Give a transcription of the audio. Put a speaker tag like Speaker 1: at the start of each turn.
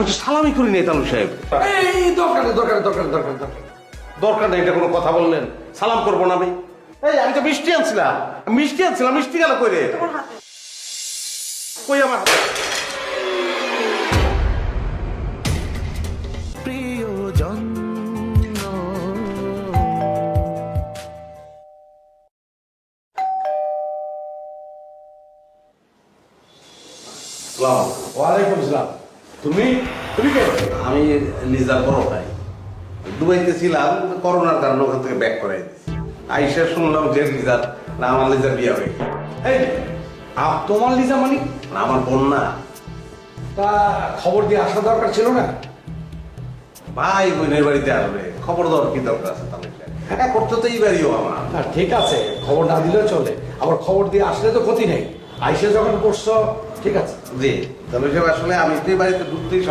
Speaker 1: আমি তো সালামি করি নাই তালু সাহেব।
Speaker 2: এই দরকার নেই, দরকার নেই, দরকার নেই, দরকার নেই, দরকার নেই।
Speaker 1: দরকার নেই, এটা কোনো কথা বললেন? সালাম করবো না আমি? এই আমি তো মিষ্টি আনছিলাম, মিষ্টি গেল কই রে? কই আমার হাতে?
Speaker 3: প্রিয়জন
Speaker 2: ওয়ালাইকুম আসসালাম। তুমি তুমি কে?
Speaker 1: আমি লিজার বড় ভাই। দুবাইতে ছিলাম, করোনার কারণে ওখান থেকে ব্যাক করাই দিচ্ছি। আইসা শুনলাম যে লিজার না, আমার লিজার বিয়ে হয়ে গেছে।
Speaker 2: এই তোমার লিজা মানে?
Speaker 1: না, আমার বোন না।
Speaker 2: তা খবর দিয়ে আসা দরকার ছিল না?
Speaker 1: ভাই বোনের বাড়িতে আসবে, খবর দেওয়ার কি দরকার আছে তাহলে? হ্যাঁ, করতে তো এই বাড়িও আমার।
Speaker 2: না ঠিক আছে, খবর না দিলেও চলে, আবার খবর দিয়ে আসলে তো ক্ষতি নেই। আইসে যখন করছো ঠিক আছে।
Speaker 1: জি, তাহলে আসলে আমি তো এই বাড়িতে ঢুকতেই